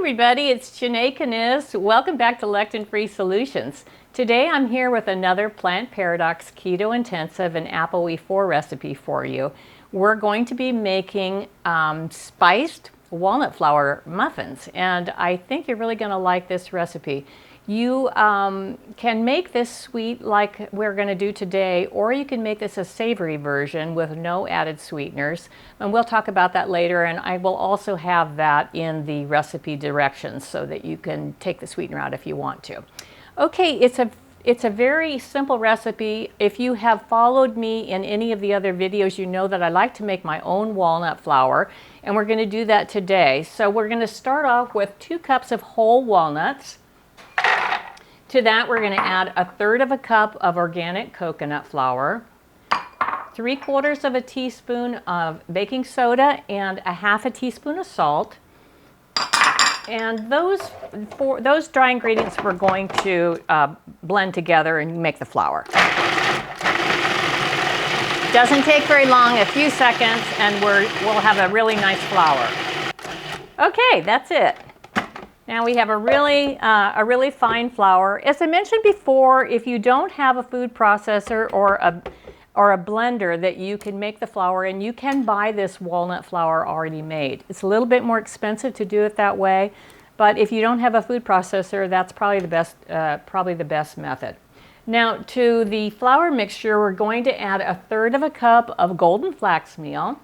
everybody, it's Janae Canis. Welcome back to Lectin Free Solutions. Today I'm here with another Plant Paradox Keto Intensive and Apple E4 recipe for you. We're going to be making spiced walnut flour muffins, and I think you're really going to like this recipe. You can make this sweet like we're going to do today, or you can make this a savory version with no added sweeteners. And we'll talk about that later, and I will also have that in the recipe directions so that you can take the sweetener out if you want to. Okay, it's a very simple recipe. If you have followed me in any of the other videos, you know that I like to make my own walnut flour, and we're going to do that today. So we're going to start off with 2 cups of whole walnuts. To that, we're going to add 1/3 cup of organic coconut flour, 3/4 of a teaspoon of baking soda, and 1/2 teaspoon of salt. And those dry ingredients we're going to blend together and make the flour. Doesn't take very long, a few seconds, and we'll have a really nice flour. Okay, that's it. Now we have a really fine flour. As I mentioned before, if you don't have a food processor or a blender that you can make the flour in, you can buy this walnut flour already made. It's a little bit more expensive to do it that way, but if you don't have a food processor, that's probably the best method. Now to the flour mixture, we're going to add 1/3 cup of golden flax meal.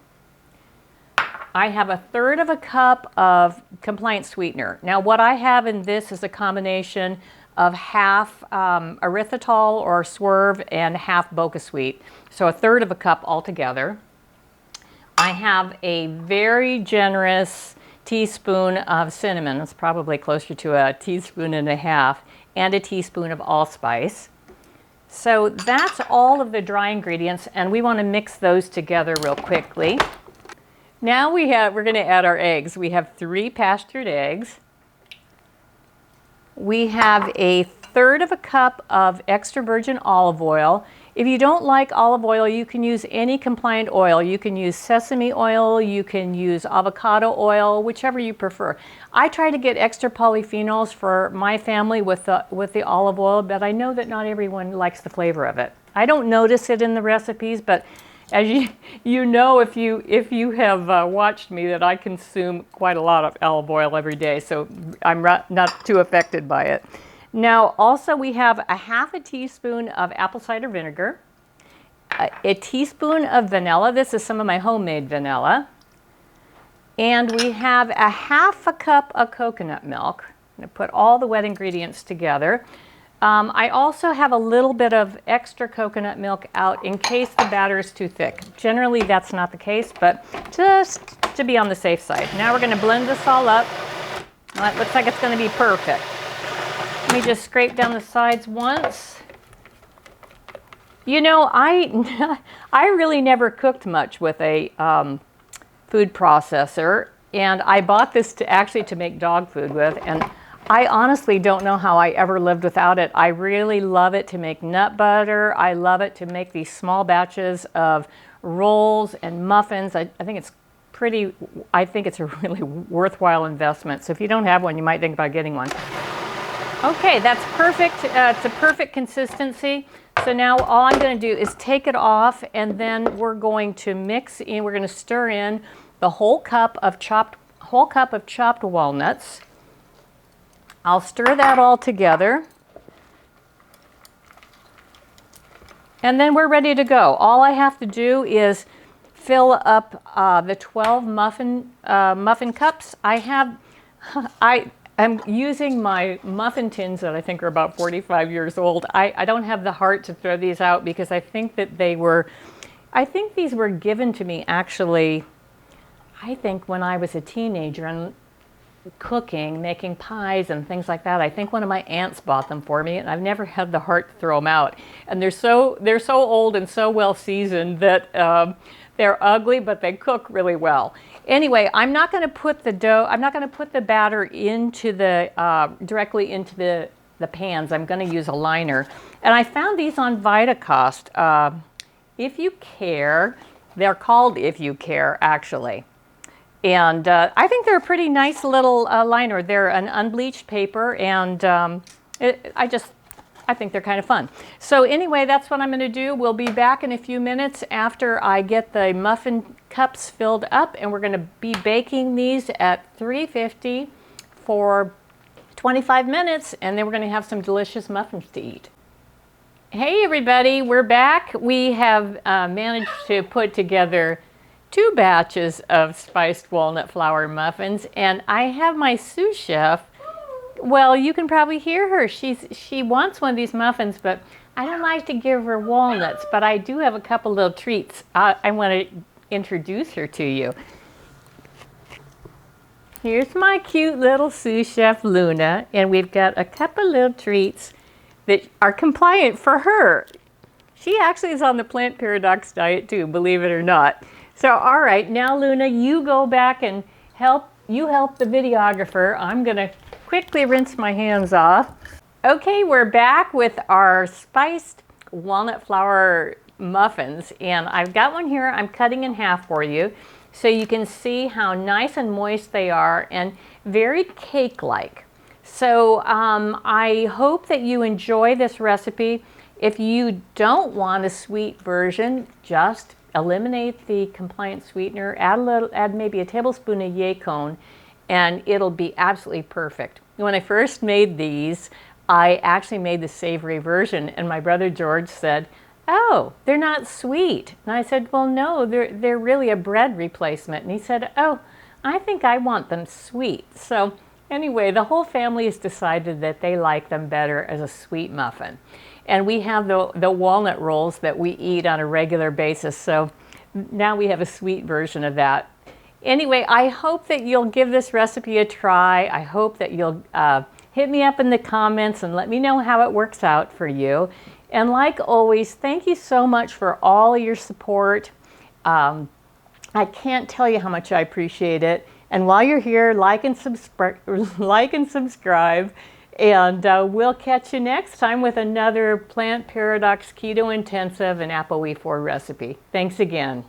I have 1/3 cup of compliant sweetener. Now what I have in this is a combination of half erythritol or swerve and half Bocha sweet. So 1/3 cup altogether. I have a very generous teaspoon of cinnamon. It's probably closer to 1.5 teaspoons, and a teaspoon of allspice. So that's all of the dry ingredients, and we want to mix those together real quickly. Now we're going to add our eggs. We have 3 pastured eggs. We have 1/3 cup of extra virgin olive oil. If you don't like olive oil, you can use any compliant oil. You can use sesame oil, you can use avocado oil, whichever you prefer. I try to get extra polyphenols for my family with the olive oil, but I know that not everyone likes the flavor of it. I don't notice it in the recipes, but as you know, if you have watched me, that I consume quite a lot of olive oil every day, so I'm not too affected by it. Now, also we have 1/2 teaspoon of apple cider vinegar, a teaspoon of vanilla. This is some of my homemade vanilla. And we have 1/2 cup of coconut milk. I'm going to put all the wet ingredients together. I also have a little bit of extra coconut milk out in case the batter is too thick. Generally, that's not the case, but just to be on the safe side. Now we're going to blend this all up. Well, it looks like it's going to be perfect. Let me just scrape down the sides once. You know, I really never cooked much with a food processor, and I bought this to make dog food with, and I honestly don't know how I ever lived without it. I really love it to make nut butter. I love it to make these small batches of rolls and muffins. I think it's a really worthwhile investment. So if you don't have one, you might think about getting one. Okay, that's perfect. It's a perfect consistency. So now all I'm going to do is take it off, and then we're going to mix in. We're going to stir in the whole cup of chopped walnuts. I'll stir that all together, and then we're ready to go. All I have to do is fill up the 12 muffin cups. I'm using my muffin tins that I think are about 45 years old. I don't have the heart to throw these out because I think these were given to me actually, I think when I was a teenager and cooking, making pies and things like that. I think one of my aunts bought them for me, and I've never had the heart to throw them out. And they're so old and so well seasoned that they're ugly, but they cook really well. Anyway, I'm not going to put the batter into directly into the pans. I'm going to use a liner, and I found these on Vitacost. If You Care, they're called If You Care actually. And I think they're a pretty nice little liner. They're an unbleached paper, and I think they're kind of fun. So anyway, that's what I'm going to do. We'll be back in a few minutes after I get the muffin cups filled up, and we're going to be baking these at 350 for 25 minutes, and then we're going to have some delicious muffins to eat. Hey everybody, we're back. We have managed to put together 2 batches of spiced walnut flour muffins, and I have my sous chef. Well, you can probably hear her. She wants one of these muffins, but I don't like to give her walnuts, but I do have a couple little treats. I want to introduce her to you. Here's my cute little sous chef, Luna, and we've got a couple little treats that are compliant for her. She actually is on the plant paradox diet too, believe it or not. So, all right, now Luna, you go back and help the videographer. I'm gonna quickly rinse my hands off. Okay, we're back with our spiced walnut flour muffins, and I've got one here I'm cutting in half for you so you can see how nice and moist they are and very cake-like. So I hope that you enjoy this recipe. If you don't want a sweet version, just eliminate the compliant sweetener, add maybe a tablespoon of yay cone, and it'll be absolutely perfect. When I first made these, I actually made the savory version, and my brother George said, "Oh, they're not sweet." And I said, "Well, no, they're really a bread replacement." And he said, "Oh, I think I want them sweet." So anyway, the whole family has decided that they like them better as a sweet muffin. And we have the walnut rolls that we eat on a regular basis, so now we have a sweet version of that. Anyway, I hope that you'll give this recipe a try. I hope that you'll hit me up in the comments and let me know how it works out for you. And like always, thank you so much for all your support. I can't tell you how much I appreciate it. And while you're here, like and subscribe, and we'll catch you next time with another Plant Paradox Keto Intensive and Apple E4 recipe. Thanks again.